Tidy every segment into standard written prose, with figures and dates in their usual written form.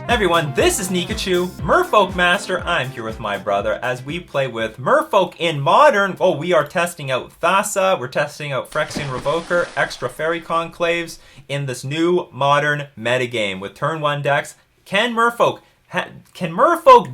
Everyone, this is Nikachu, Merfolk Master. I'm here with my brother as we play with Merfolk in Modern. Oh, we are testing out Thassa, we're testing out Phyrexian Revoker, extra Fairy Conclaves in this new Modern metagame with turn 1 decks. Can Merfolk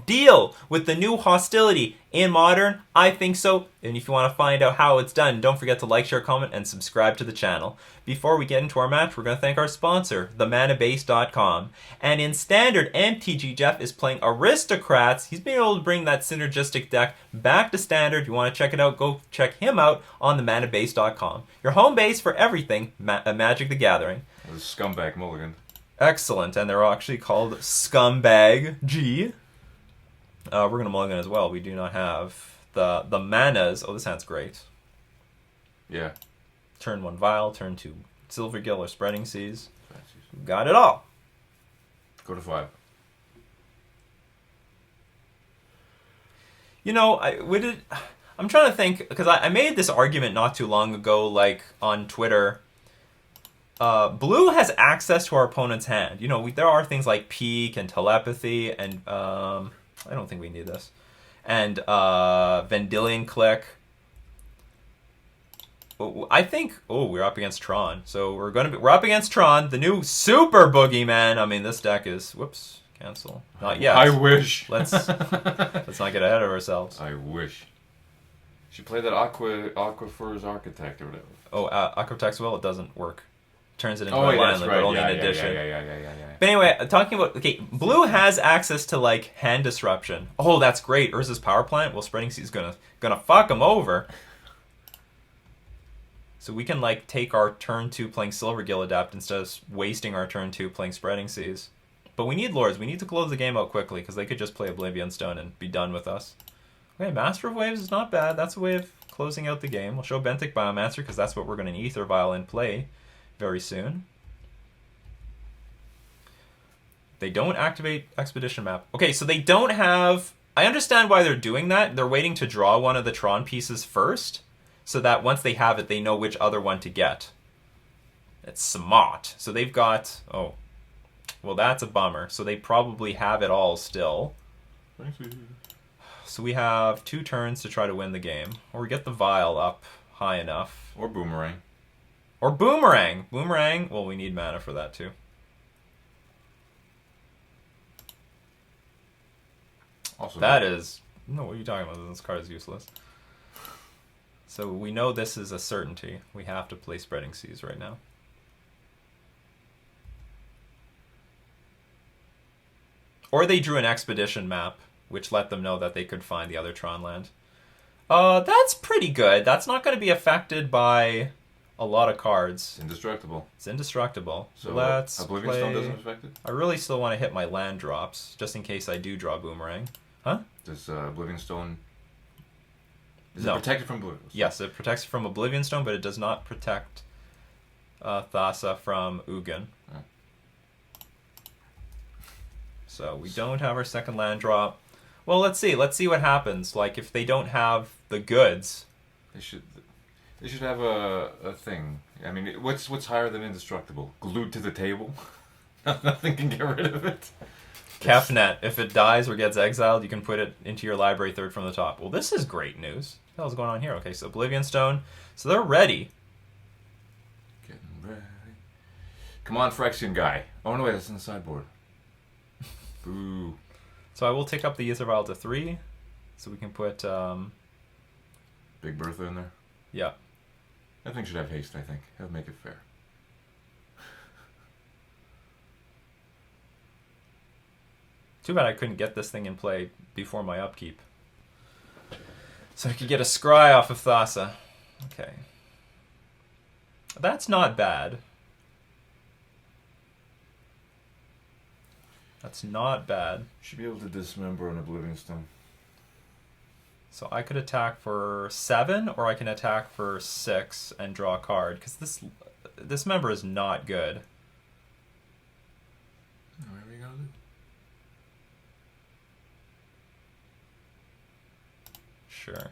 deal with the new hostility in Modern? I think so. And if you want to find out how it's done, don't forget to like, share, comment, and subscribe to the channel. Before we get into our match, we're going to thank our sponsor, themanabase.com. And in Standard, MTG Jeff is playing Aristocrats. He's been able to bring that synergistic deck back to Standard. If you want to check it out, go check him out on themanabase.com. Your home base for everything Magic the Gathering. It was Scumbag Mulligan. Excellent, and they're actually called Scumbag G. We're going to mulligan as well. We do not have the manas. Oh, this hand's great. Yeah. Turn 1 Vial, turn 2 Silvergill or Spreading Seas. Got it all. Go to 5. You know, I'm trying to think, because I made this argument not too long ago, like, on Twitter. Blue has access to our opponent's hand. You know, there are things like Peek and Telepathy, and I don't think we need this. And Vendilion Click. I think. Oh, we're up against Tron, so we're up against Tron, the new Super Boogeyman. I mean, this deck is. Whoops, cancel. Not yet. I wish. Let's not get ahead of ourselves. I wish. She played that Aquifer's Architect or whatever. Oh, Aquatex. Well, it doesn't work. Turns it into a land, right. but only in addition. Yeah. But anyway, talking about Blue has access to like hand disruption. Oh, that's great. Urza's Power Plant. Well, Spreading Seas gonna fuck him over. So we can like take our turn 2 playing Silvergill Adept instead of wasting our turn 2 playing Spreading Seas. But we need Lords. We need to close the game out quickly because they could just play Oblivion Stone and be done with us. Okay, Master of Waves is not bad. That's a way of closing out the game. We'll show Benthic Biomancer because that's what we're going to Ether Vial in play very soon. They don't activate Expedition Map. Okay, so they don't have... I understand why they're doing that. They're waiting to draw one of the Tron pieces first, so that once they have it, they know which other one to get. It's smart. So they've got... Oh. Well, that's a bummer. So they probably have it all still. So we have 2 turns to try to win the game. Or get the Vial up high enough. Or Boomerang. Or Boomerang. Boomerang. Well, we need mana for that too. Also that is... No, what are you talking about? This card is useless. So we know this is a certainty. We have to play Spreading Seas right now. Or they drew an Expedition Map, which let them know that they could find the other Tron land. That's pretty good. That's not going to be affected by a lot of cards. It's indestructible. It's indestructible. So let's Oblivion play... Stone doesn't affect it? I really still want to hit my land drops, just in case I do draw Boomerang. Huh? Does Oblivion Stone... Is No. it protected from Oblivion Stone? Yes, it protects from Oblivion Stone, but it does not protect Thassa from Ugin. Oh. So we don't have our second land drop. Well, let's see. Let's see what happens. Like, if they don't have the goods... They should have a thing. I mean, what's higher than indestructible? Glued to the table? Nothing can get rid of it. Kefnet. If it dies or gets exiled, you can put it into your library third from the top. Well, this is great news. What the hell's going on here? Okay, so Oblivion Stone. So they're ready. Getting ready. Come on, Phyrexian guy. Oh, no, wait, that's in the sideboard. Boo. So I will take up the Ether Vial to 3. So we can put... Big Bertha in there? Yeah. That thing should have haste, I think. That would make it fair. Too bad I couldn't get this thing in play before my upkeep. So I could get a Scry off of Thassa. Okay. That's not bad. That's not bad. Should be able to dismember an Oblivion Stone. So I could attack for 7, or I can attack for 6 and draw a card, because this member is not good. Whatever you gotta do. Sure.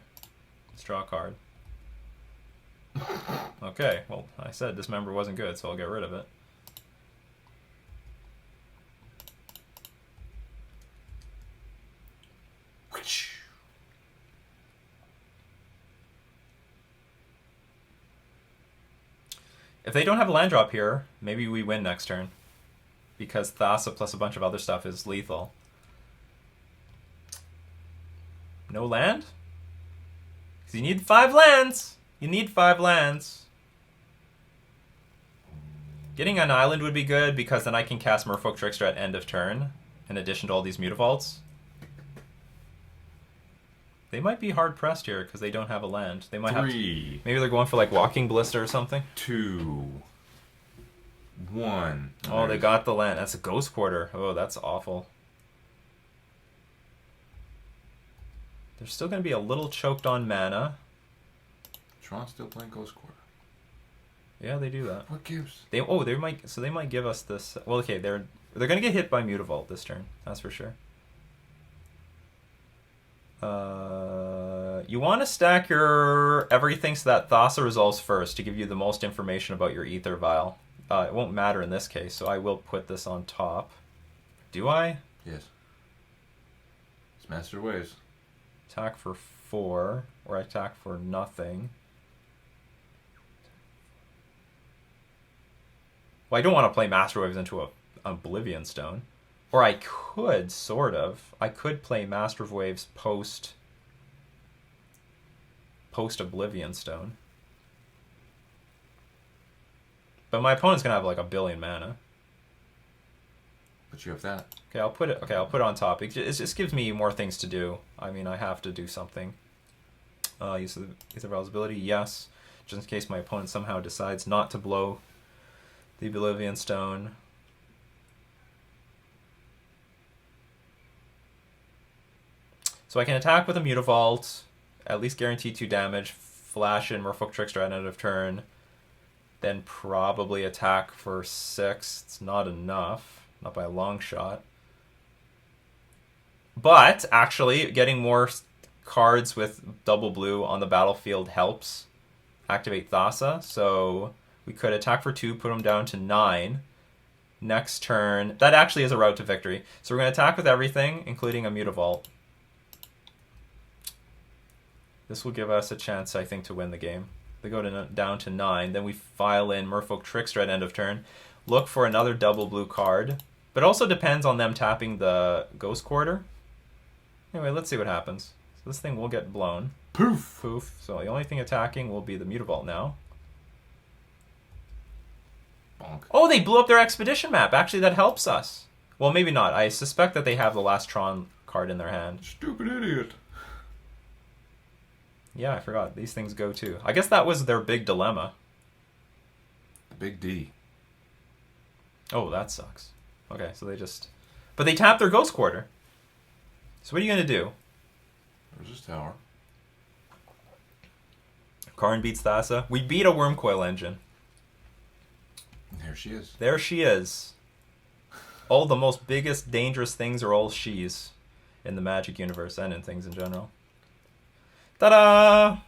Let's draw a card. Okay, well, I said this member wasn't good, so I'll get rid of it. If they don't have a land drop here, maybe we win next turn. Because Thassa plus a bunch of other stuff is lethal. No land? Because you need 5 lands! You need 5 lands. Getting an island would be good, because then I can cast Merfolk Trickster at end of turn, in addition to all these Mutavaults. They might be hard-pressed here, because they don't have a land. They might 3. have to, maybe they're going for, like, Walking Blister or something? 2. 1. Oh, they got the land. That's a Ghost Quarter. Oh, that's awful. They're still going to be a little choked on mana. Tron's still playing Ghost Quarter. Yeah, they do that. What gives? They might give us this. Well, okay, they're going to get hit by Mutavault this turn. That's for sure. You want to stack your everything so that Thassa resolves first to give you the most information about your Ether Vial. It won't matter in this case, so I will put this on top. Do I? Yes. It's Master Waves. Attack for 4, or attack for nothing. Well, I don't want to play Master Waves into a Oblivion Stone. Or I could, sort of. I could play Master Waves post Oblivion Stone. But my opponent's gonna have like a billion mana. But you have that. Okay, I'll put it on top. It just gives me more things to do. I mean, I have to do something. Use the Vial's ability, yes. Just in case my opponent somehow decides not to blow the Oblivion Stone. So I can attack with a Mutavault, at least guarantee 2 damage, flash in Merfolk Trickster at end of turn, then probably attack for 6. It's not enough, not by a long shot. But actually, getting more cards with double blue on the battlefield helps activate Thassa. So we could attack for 2, put them down to 9. Next turn, that actually is a route to victory. So we're going to attack with everything, including a Mutavault. This will give us a chance, I think, to win the game. They go down to 9. Then we file in Merfolk Trickster at end of turn. Look for another double blue card. But also depends on them tapping the Ghost Quarter. Anyway, let's see what happens. So this thing will get blown. Poof! Poof. So the only thing attacking will be the Mutavault now. Bonk. Oh, they blew up their Expedition map. Actually, that helps us. Well, maybe not. I suspect that they have the last Tron card in their hand. Stupid idiot. Yeah, I forgot. These things go too. I guess that was their big dilemma. Big D. Oh, that sucks. Okay, so they just... But they tapped their Ghost Quarter. So what are you going to do? There's his tower. Karn beats Thassa. We beat a Wormcoil Engine. There she is. There she is. All the most biggest, dangerous things are all she's in the Magic universe and in things in general. Ta-da!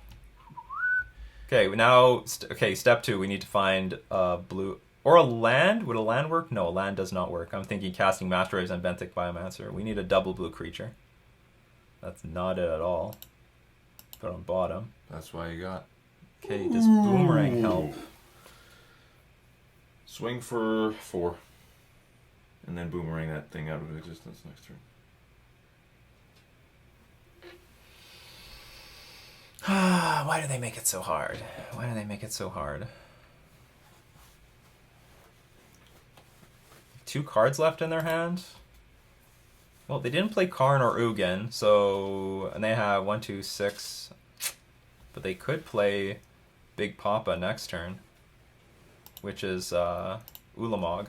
Okay, now... step 2. We need to find blue... Or a land? Would a land work? No, a land does not work. I'm thinking casting Master Waves and Benthic Biomancer. We need a double blue creature. That's not it at all. Put on bottom. That's why you got... Okay, does Boomerang help? Swing for 4. And then boomerang that thing out of existence next turn. Why do they make it so hard? Why do they make it so hard? 2 cards left in their hand? Well, they didn't play Karn or Ugin, so... And they have 1, 2, 6... But they could play Big Papa next turn. Which is, Ulamog.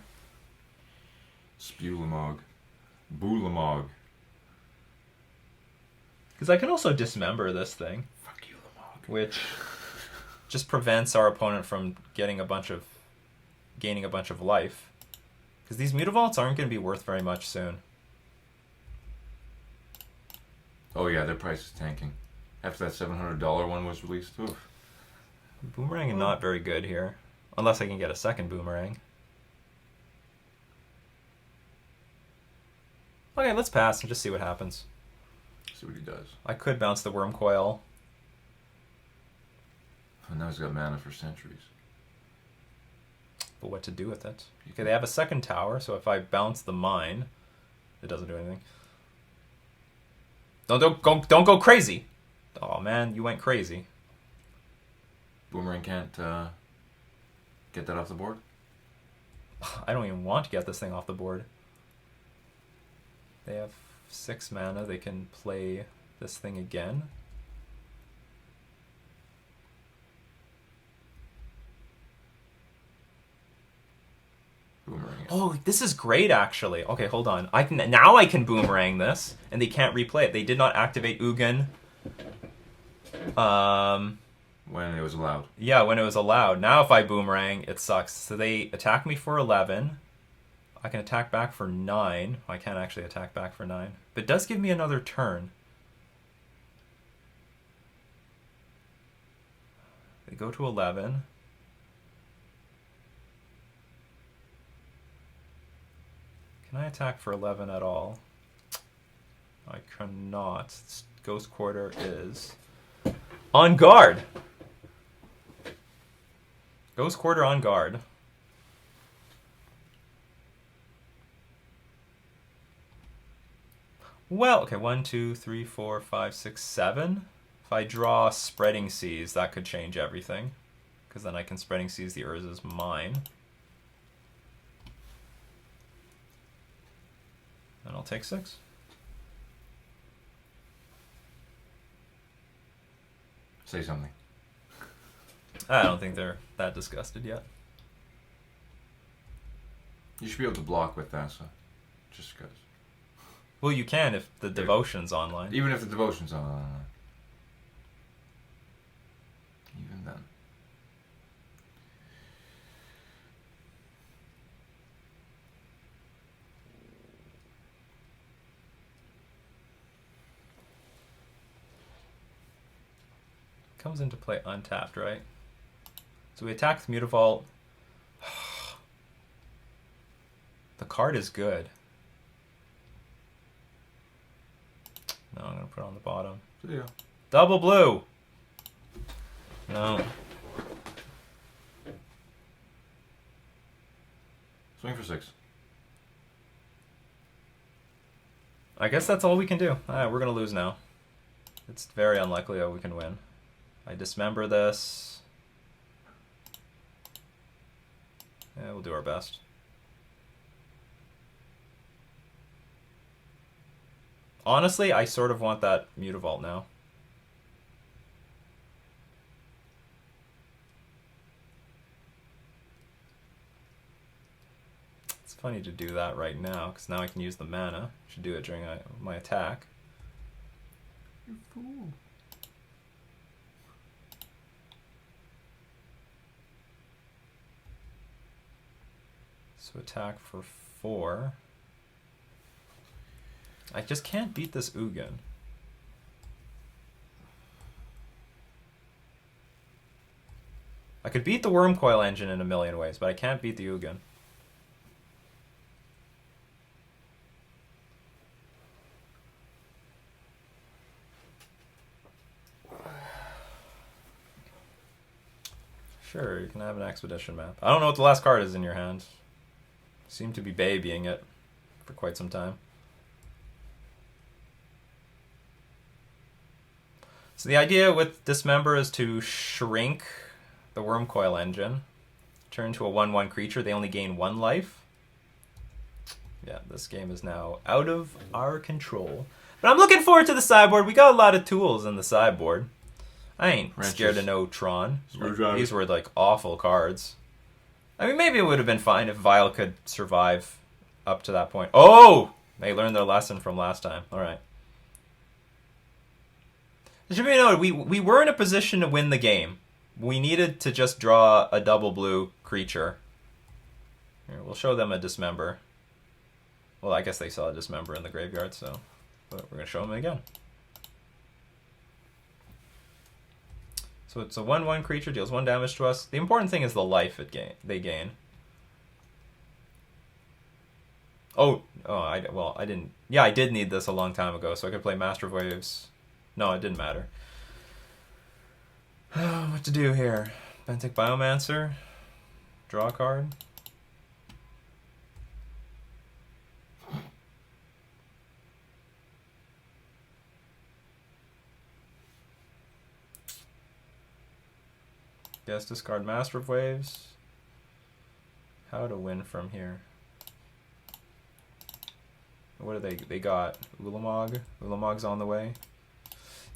Spulamog. Boolamog. Because I can also dismember this thing. Fuck you, Lamog. Which just prevents our opponent from gaining a bunch of life. Because these Mutavaults aren't going to be worth very much soon. Oh yeah, their price is tanking. After that $700 one was released. Oof. Boomerang is not very good here. Unless I can get a second Boomerang. Okay, let's pass and just see what happens. See what he does. I could bounce the Wormcoil. And now he's got mana for centuries. But what to do with it? Okay, they have a second tower, so if I bounce the mine, it doesn't do anything. Don't go crazy! Oh man, you went crazy. Boomerang can't get that off the board? I don't even want to get this thing off the board. They have 6 mana, they can play this thing again. Boomerang it. Oh, this is great actually. Okay, hold on. I can boomerang this, and they can't replay it. They did not activate Ugin. When it was allowed. Yeah, when it was allowed. Now if I boomerang, it sucks. So they attack me for 11. I can attack back for 9. I can't actually attack back for 9. But it does give me another turn. They go to 11. Can I attack for 11 at all? I cannot. Ghost Quarter is on guard. Ghost Quarter on guard. Well, okay, 1, 2, 3, 4, 5, 6, 7. If I draw Spreading Seas, that could change everything. Because then I can Spreading Seas the Urza's mine. And I'll take 6. Say something. I don't think they're that disgusted yet. You should be able to block with that, so just because. Well, you can if the devotion's online. Even if the devotion's on. Even then. Comes into play untapped, right? So we attack with Mutavault. The card is good. No, I'm going to put it on the bottom. Yeah. Double blue! No. Swing for 6. I guess that's all we can do. Alright, we're going to lose now. It's very unlikely that we can win. I dismember this. Yeah, we'll do our best. Honestly, I sort of want that Mutavault now. It's funny to do that right now, because now I can use the mana. Should do it during my attack. You fool. So attack for 4. I just can't beat this Ugin. I could beat the Wormcoil Engine in a million ways, but I can't beat the Ugin. Sure, you can have an Expedition map. I don't know what the last card is in your hand. Seem to be babying it for quite some time. So the idea with Dismember is to shrink the Wormcoil Engine. Turn to a 1/1 creature. They only gain 1 life. Yeah, this game is now out of our control. But I'm looking forward to the sideboard. We got a lot of tools in the sideboard. I ain't scared of no Tron. Like, these were like awful cards. I mean, maybe it would have been fine if Vile could survive up to that point. Oh! They learned their lesson from last time. Alright. It should be noted, we were in a position to win the game. We needed to just draw a double blue creature. Here, we'll show them a Dismember. Well, I guess they saw a Dismember in the graveyard, so... But we're going to show them again. So it's a 1/1 creature, deals 1 damage to us. The important thing is the life they gain. Oh, I didn't... Yeah, I did need this a long time ago, so I could play Master of Waves. No, it didn't matter. What to do here? Benthic Biomancer. Draw a card. Guess discard Master of Waves. How to win from here. What do they got? Ulamog. Ulamog's on the way.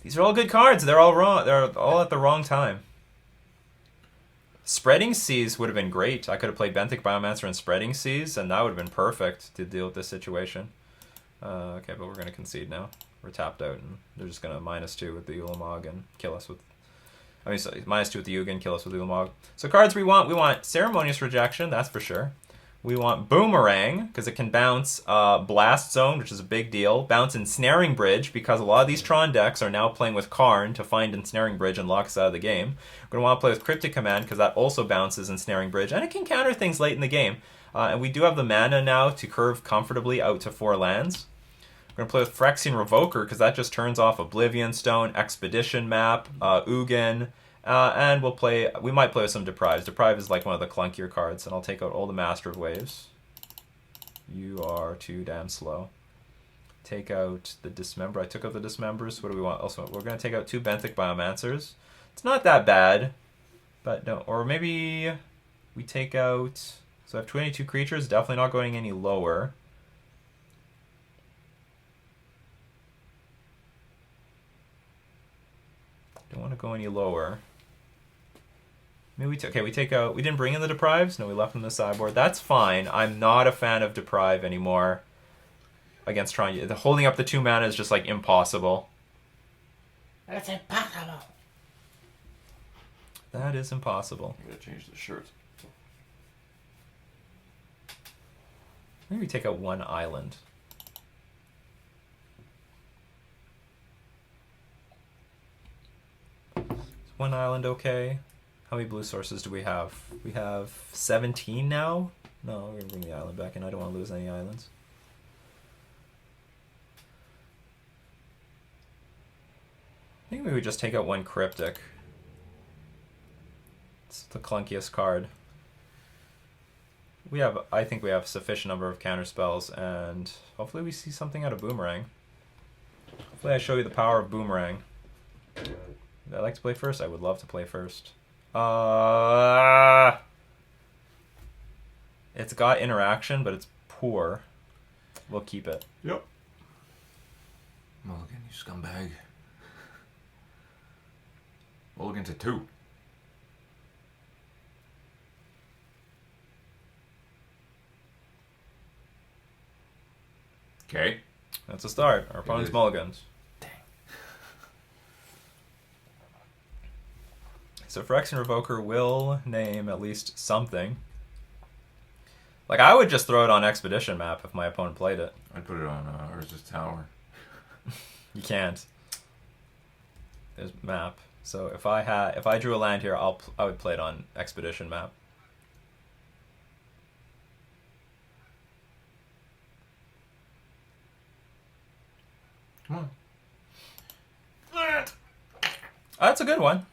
These are all good cards. They're all wrong. They're all at the wrong time. Spreading Seas would have been great. I could have played Benthic Biomancer and Spreading Seas, and that would have been perfect to deal with this situation. Okay, but we're going to concede now. We're tapped out, and they're just going to -2 with the Ulamog and kill us with... I mean, sorry, -2 with the Ugin, kill us with the Ulamog. So cards we want Ceremonious Rejection, that's for sure. We want Boomerang, because it can bounce Blast Zone, which is a big deal. Bounce Ensnaring Bridge, because a lot of these Tron decks are now playing with Karn to find Ensnaring Bridge and lock us out of the game. We're going to want to play with Cryptic Command, because that also bounces Ensnaring Bridge, and it can counter things late in the game. And we do have the mana now to curve comfortably out to 4 lands. We're going to play with Phyrexian Revoker, because that just turns off Oblivion Stone, Expedition Map, Ugin, and we might play with some Deprive. Deprive is like one of the clunkier cards, and I'll take out all the Master of Waves. You are too damn slow. Take out the Dismember. I took out the Dismembers. What do we want? Also, we're going to take out 2 Benthic Biomancers. It's not that bad, but no. Or maybe we take out... So I have 22 creatures, definitely not going any lower. Don't want to go any lower. Maybe we take out... We didn't bring in the Deprives? No, we left them in the sideboard. That's fine. I'm not a fan of Deprive anymore against Tron. Holding up the 2 mana is just, like, impossible. That's impossible. That is impossible. I'm gonna change the shirt. Maybe we take out 1 island. Is 1 island okay? How many blue sources do we have? We have 17 now? No, we're going to bring the island back in. I don't want to lose any islands. I think maybe we just take out 1 Cryptic. It's the clunkiest card. I think we have sufficient number of counter spells, and hopefully we see something out of Boomerang. Hopefully I show you the power of Boomerang. Would I like to play first? I would love to play first. It's got interaction, but it's poor. We'll keep it. Yep. Mulligan, you scumbag. Mulligan to 2. Okay. That's a start. Our opponent's mulligans. Dang. So Phyrexian Revoker will name at least something. Like, I would just throw it on Expedition Map if my opponent played it. I'd put it on Urza's Tower. You can't. There's map. So if I drew a land here, I would play it on Expedition Map. Come on. That's a good one.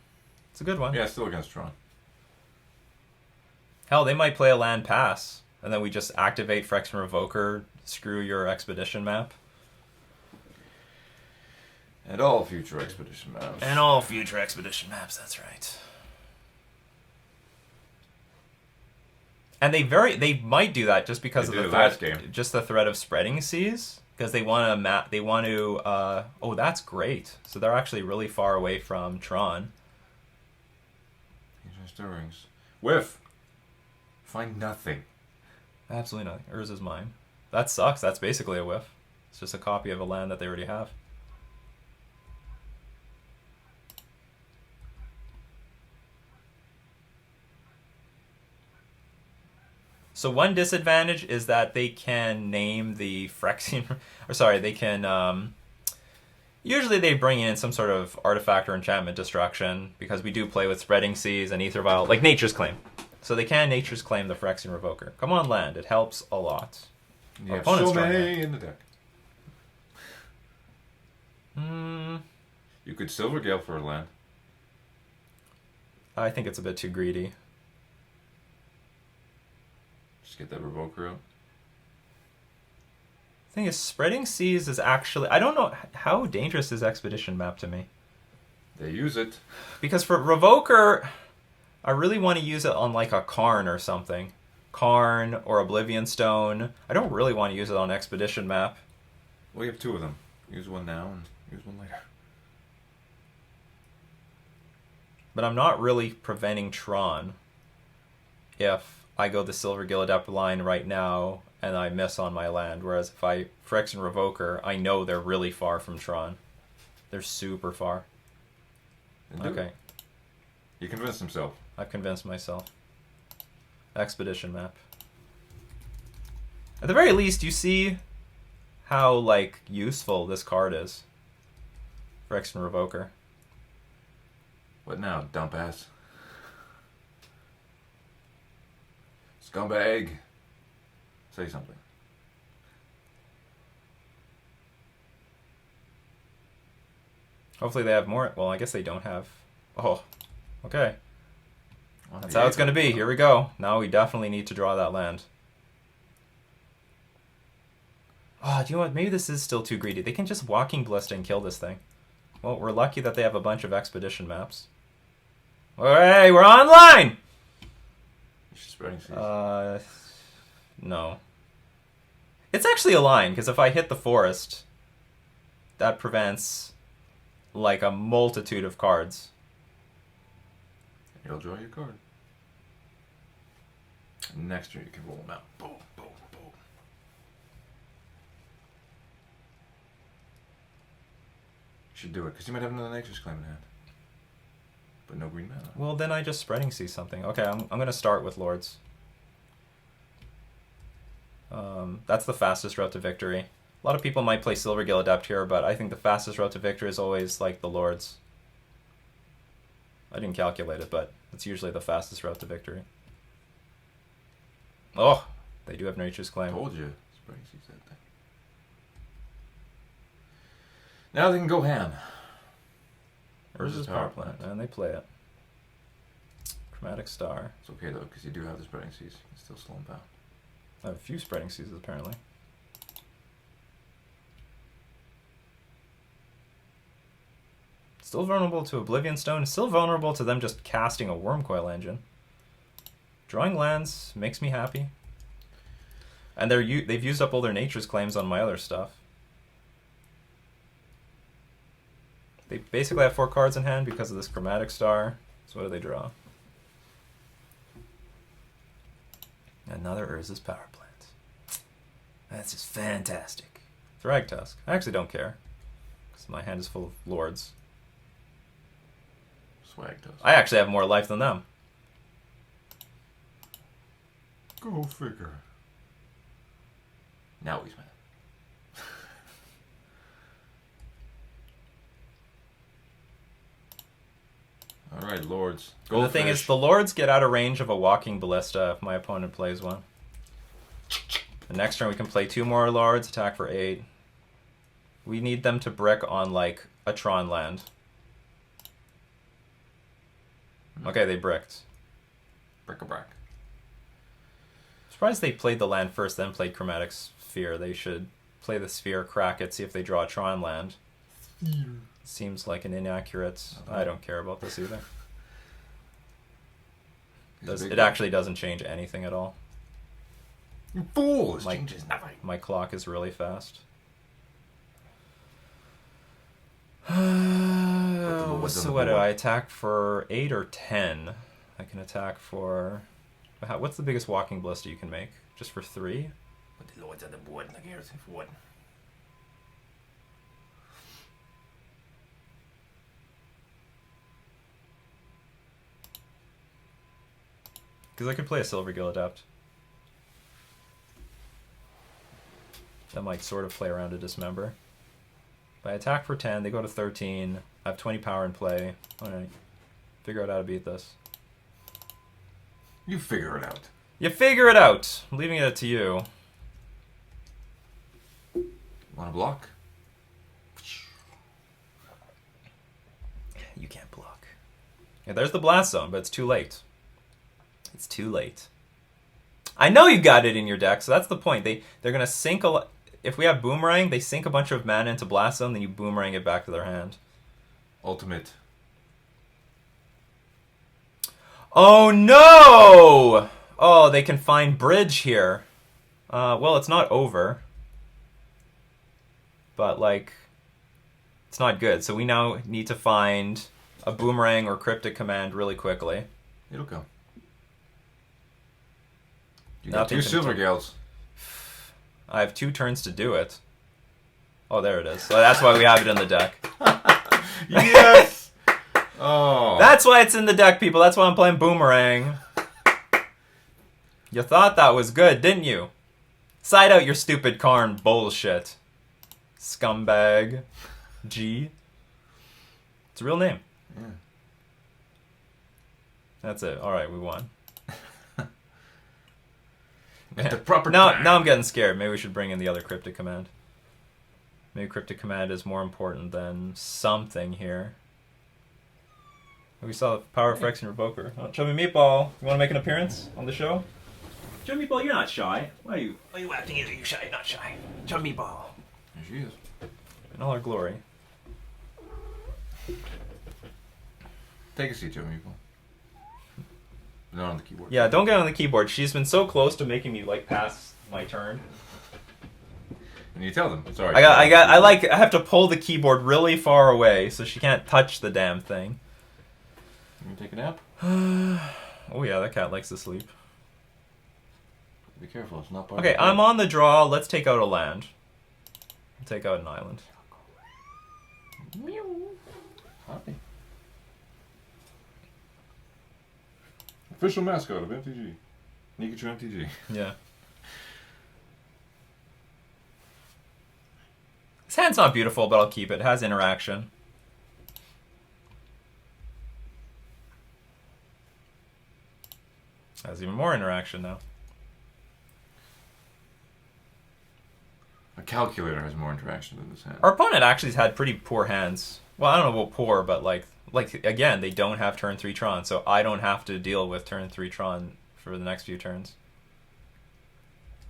It's a good one. Yeah, still against Tron. Hell, they might play a land pass, and then we just activate Phyrexian Revoker, screw your Expedition Map. And all future Expedition maps. And all future Expedition maps, that's right. And they might do that just because They of did the it last threat, game. just the threat of Spreading Seas, because they want to map. They want to. Oh, that's great. So they're actually really far away from Tron. Ancient Stirrings. Whiff. Find nothing. Absolutely nothing. Urza's mine. That sucks. That's basically a whiff. It's just a copy of a land that they already have. So one disadvantage is that they can name the Phyrexian, or sorry, they can, usually they bring in some sort of artifact or enchantment destruction, because we do play with Spreading Seas and Aether Vial, like Nature's Claim. So they can Nature's Claim the Phyrexian Revoker. Come on, land. It helps a lot. You Our have opponent's so strong many land. in the deck. Hmm. You could Silvergale for a land. I think it's a bit too greedy. Just get that Revoker out. Thing is, Spreading Seas is actually... I don't know how dangerous is Expedition Map to me. They use it. Because for Revoker... I really want to use it on like a Karn or something. Karn or Oblivion Stone. I don't really want to use it on Expedition map. Well, you have two of them. Use one now and use one later. But I'm not really preventing Tron if I go the Silvergill Adept line right now and I miss on my land. Whereas if I Phyrexian Revoker, I know they're really far from Tron. They're super far. Okay. You convinced himself. I've convinced myself. Expedition map. At the very least, you see how, like, useful this card is. Phyrexian Revoker. What now, dump ass? Scumbag. Say something. Hopefully they have more. Well, I guess they don't have. Oh, okay. Well, That's how it's going to be. Here we go. Now we definitely need to draw that land. Oh, do you know what? Maybe this is still too greedy. They can just Walking Ballista and kill this thing. Well, we're lucky that they have a bunch of Expedition maps. Hey, we're online! Spreading seas. No. It's actually a line, because if I hit the forest, that prevents, like, a multitude of cards. You'll draw your card. Next turn you can roll them out. Boom, boom, boom. You should do it, because you might have another Nature's Claim in hand. But no green mana. Well, then I just Spreading Sea something. Okay, I'm going to start with Lords. That's the fastest route to victory. A lot of people might play Silvergill Adept here, but I think the fastest route to victory is always, like, the Lords. I didn't calculate it, but it's usually the fastest route to victory. Oh, they do have Nature's Claim. Told you. Spreading seas that thing. Now they can go ham. Urza's Power Plant, and they play it. Chromatic Star. It's okay though, because you do have the Spreading Seas. You can still slow them down. I have a few Spreading Seas, apparently. Still vulnerable to Oblivion Stone. Still vulnerable to them just casting a Wormcoil Engine. Drawing lands makes me happy. And they've used up all their Nature's Claims on my other stuff. They basically have 4 cards in hand because of this Chromatic Star. So what do they draw? Another Urza's Power Plant. That's just fantastic. Thragtusk. I actually don't care. Because my hand is full of Lords. Swag does. I actually have more life than them. Go figure. Now he's mad. Alright, Lords. The thing is, the Lords get out of range of a Walking Ballista if my opponent plays one. The next turn we can play 2 more Lords, attack for 8. We need them to brick on, like, a Tron land. Okay, they bricked. Brick-a-brack. Surprised they played the land first, then played Chromatic Sphere. They should play the Sphere, crack it, see if they draw a Tron land. Seems like an inaccurate... I don't care about this either. It actually doesn't change anything at all. You fool! It changes nothing. My clock is really fast. So what do I attack for 8 or 10? I can attack for... What's the biggest Walking Ballista you can make? Just for 3? Put the Lords on the board like everything for one. Because I could play a Silvergill Adept. That might sort of play around to Dismember. If I attack for 10, they go to 13. I have 20 power in play. Alright. Figure out how to beat this. You figure it out. You figure it out! I'm leaving it to you. Want to block? You can't block. Yeah, there's the Blast Zone, but it's too late. It's too late. I know you got it in your deck, so that's the point. They're going to sink a lot. If we have Boomerang, they sink a bunch of mana into Blast Zone, then you Boomerang it back to their hand. Ultimate. Oh no! Oh, they can find bridge here. Well, it's not over. But, like, it's not good. So we now need to find a boomerang or cryptic command really quickly. It'll come. You Nothing got 2 can silver turn- gals. I have 2 turns to do it. Oh, there it is. So that's why we have it in the deck. Yes! Oh. That's why it's in the deck, people. That's why I'm playing boomerang. You thought that was good, didn't you? Side out your stupid Karn bullshit. Scumbag. G. It's a real name. Yeah. That's it. Alright, we won. At the proper now time. I'm getting scared. Maybe we should bring in the other cryptic command. Maybe cryptic command is more important than something here. We saw the power effects in Revoker. Oh, Chubby Meatball, you want to make an appearance on the show? Chubby Meatball, you're not shy. Why are you acting as if you're shy? Not shy. Chubby Meatball. There she is. In all her glory. Take a seat, Joe Meeple. Not on the keyboard. Yeah, don't get on the keyboard. She's been so close to making me like pass my turn. And you tell them. Sorry. I have to pull the keyboard really far away so she can't touch the damn thing. You gonna take a nap? Oh yeah, that cat likes to sleep. Be careful, it's not part Okay, of the I'm game. on the draw. Let's take out a land. Take out an island. Hi. Official mascot of MTG. Nikachu MTG. Yeah. This hand's not beautiful, but I'll keep it. It has interaction. Has even more interaction now. A calculator has more interaction than this hand. Our opponent actually has had pretty poor hands. Well, I don't know about poor, but like again, they don't have turn 3 Tron, so I don't have to deal with turn 3 Tron for the next few turns.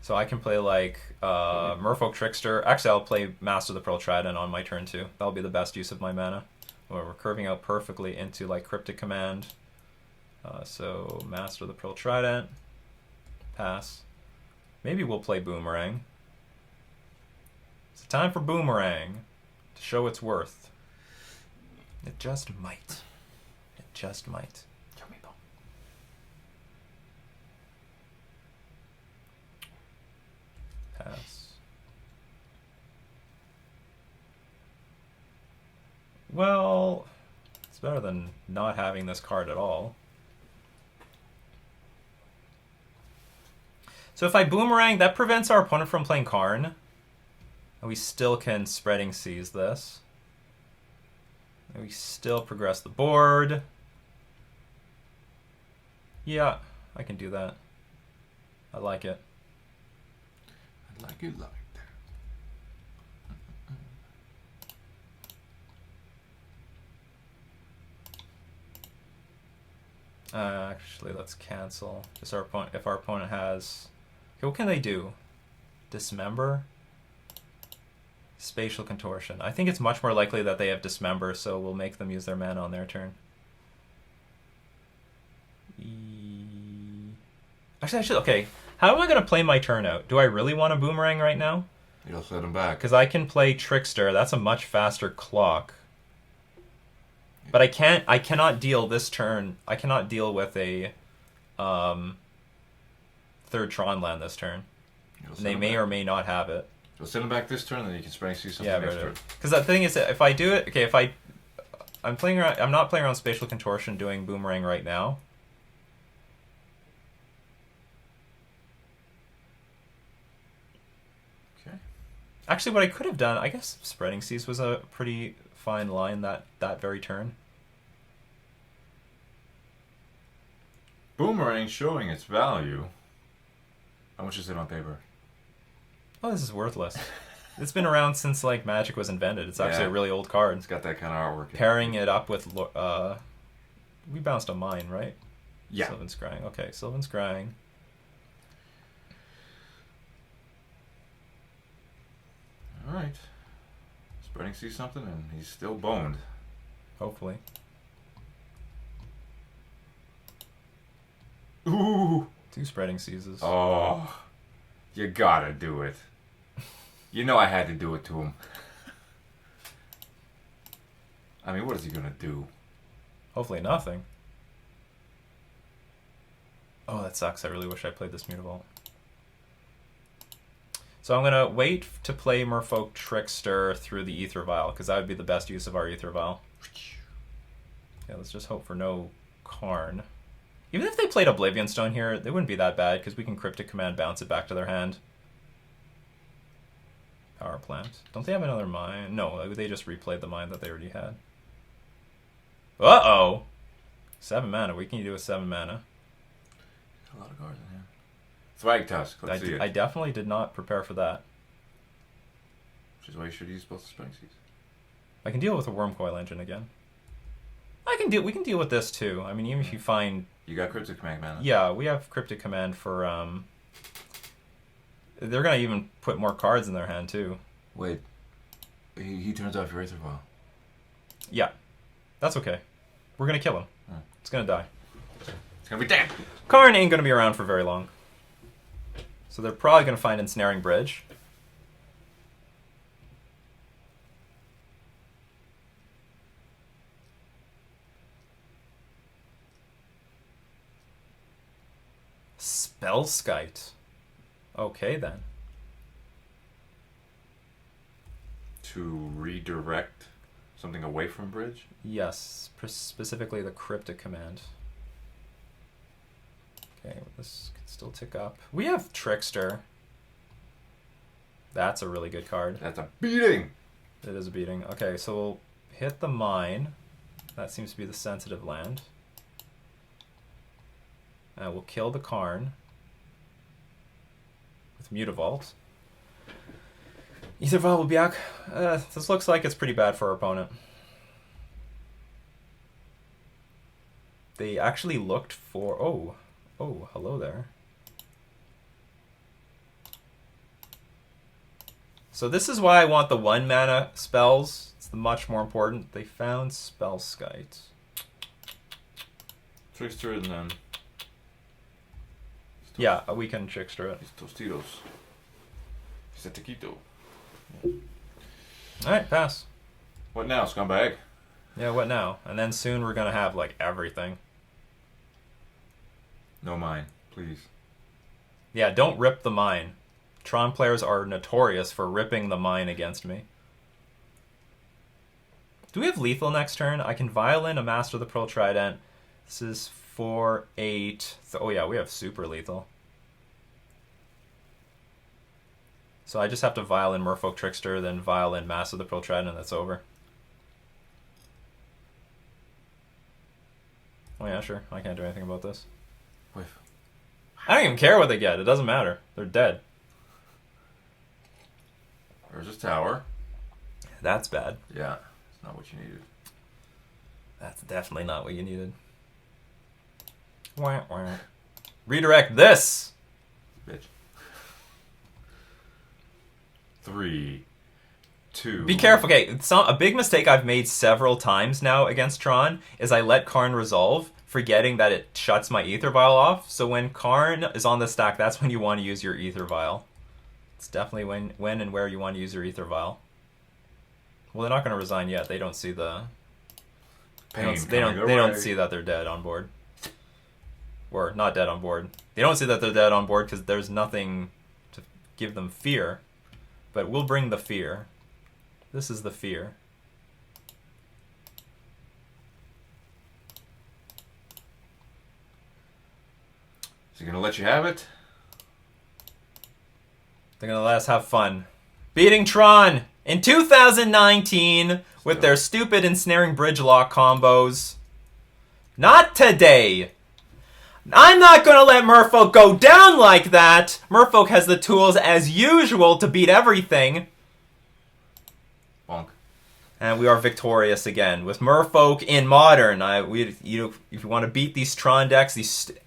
So I can play like Merfolk Trickster. Actually, I'll play Master of the Pearl Trident on my turn too. That'll be the best use of my mana. We're curving out perfectly into like Cryptic Command. So Master of the Pearl Trident. Pass. Maybe we'll play Boomerang. It's time for Boomerang to show its worth. It just might. It just might. Pass. Well, it's better than not having this card at all. So if I Boomerang, that prevents our opponent from playing Karn. And we still can Spreading Seas this. And we still progress the board. Yeah, I can do that. I like it. I like it like that. Actually, let's cancel. Just our opponent. If our opponent has, okay, what can they do? Dismember. Spatial Contortion. I think it's much more likely that they have Dismember, so we'll make them use their mana on their turn. Actually, I should. Okay, how am I going to play my turn out? Do I really want a Boomerang right now? You'll set him back. Because I can play Trickster. That's a much faster clock. But I cannot deal this turn. I cannot deal with a third Tron land this turn. And they may or may not have it. You'll send him back this turn, then you can Spreading Seas something Yeah, next right. turn. Because the thing is, that if I do it, okay, I'm playing around. I'm not playing around Spatial Contortion doing Boomerang right now. Okay. Actually, what I could have done, I guess Spreading Seas was a pretty fine line that very turn. Boomerang showing its value. How much is it on paper? Oh, this is worthless. It's been around since like Magic was invented. It's actually a really old card. It's got that kind of artwork. Pairing it up with we bounced a mine, right? Yeah. Sylvan Scrying. Okay, Sylvan Scrying. All right. Spreading Seas something, and he's still boned. Hopefully. Ooh. 2 spreading seizes. Oh. You gotta do it. You know I had to do it to him. I mean, what is he gonna do? Hopefully nothing. Oh, that sucks. I really wish I played this Mutavault. So I'm going to wait to play Merfolk Trickster through the Ether Vial, because that would be the best use of our Ether Vial. Yeah, let's just hope for no Karn. Even if they played Oblivion Stone here, they wouldn't be that bad, because we can Cryptic Command bounce it back to their hand. Power Plant. Don't they have another mine? No, they just replayed the mine that they already had. Uh-oh! 7 mana. What can you do with 7 mana? A lot of cards in here. Thwag Tusk. Let's see it. I definitely did not prepare for that. Which is why you should use both the Spring Seeds. I can deal with a Wormcoil Engine again. We can deal with this too. I mean, even if you find... You got Cryptic Command mana. Yeah, we have Cryptic Command for... They're going to even put more cards in their hand too. Wait. He turns off your Aether Vial. Yeah. That's okay. We're going to kill him. It's going to die. It's going to be dead. Karn ain't going to be around for very long. So they're probably going to find Ensnaring Bridge. Spellskite. Okay, then. To redirect something away from Bridge? Yes, specifically the Cryptic Command. Okay, this could still tick up. We have Trickster. That's a really good card. That's a beating! It is a beating. Okay, so we'll hit the mine. That seems to be the sensitive land. We'll kill the Karn with Mutavault. Ether Vial will be back. This looks like it's pretty bad for our opponent. They actually looked for... Oh, hello there. So this is why I want the 1 mana spells. It's much more important. They found Spellskite. Trickster and then... Yeah, we can Trickster it. It's Tostitos. It's a taquito. Alright, pass. What now, scumbag? Yeah, what now? And then soon we're gonna have, like, everything. No mine, please. Yeah, don't rip the mine. Tron players are notorious for ripping the mine against me. Do we have lethal next turn? I can Violin a Master of the Pearl Trident. This is 4/8. Oh yeah, we have super lethal. So I just have to Violin Merfolk Trickster, then Violin Master of the Pearl Trident, and that's over. Oh yeah, sure. I can't do anything about this. Wait. I don't even care what they get. It doesn't matter. They're dead. There's his tower. That's bad. Yeah, it's not what you needed. That's definitely not what you needed. Wah, wah. Redirect this! Bitch. 3, 2... Be careful. Okay, a big mistake I've made several times now against Tron is I let Karn resolve, forgetting that it shuts my Ether Vial off. So when Karn is on the stack, that's when you want to use your Ether Vial. It's definitely when and where you want to use your Ether Vial. Well, they're not going to resign yet. They don't see the... They don't see that they're dead on board. Or not dead on board. They don't see that they're dead on board because there's nothing to give them fear. But we'll bring the fear. This is the fear. Is he gonna let you have it? They're gonna let us have fun. Beating Tron in 2019 with their stupid Ensnaring Bridge lock combos. Not today! I'm not gonna let Merfolk go down like that! Merfolk has the tools as usual to beat everything. Bonk. And we are victorious again with Merfolk in Modern. If you want to beat these Tron decks,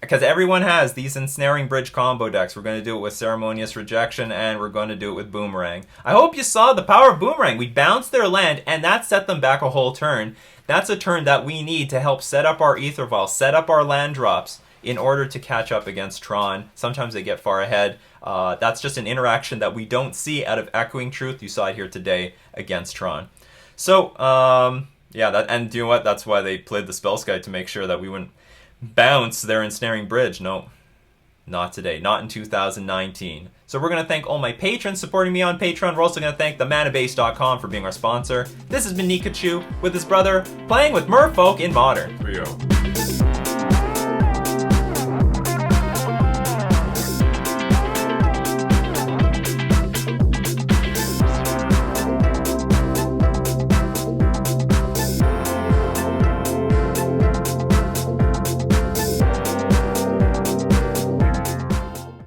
because everyone has these Ensnaring Bridge combo decks, we're going to do it with Ceremonious Rejection, and we're going to do it with Boomerang. I hope you saw the power of Boomerang. We bounced their land, and that set them back a whole turn. That's a turn that we need to help set up our Ether Vial, set up our land drops. in order to catch up against Tron. Sometimes they get far ahead. That's just an interaction that we don't see out of Echoing Truth. You saw it here today against Tron. So, yeah, and you know what? That's why they played the Spell Guide, to make sure that we wouldn't bounce their Ensnaring Bridge. No, not today. Not in 2019. So we're going to thank all my patrons supporting me on Patreon. We're also going to thank themanabase.com for being our sponsor. This has been Nikachu with his brother playing with Merfolk in Modern. Rio.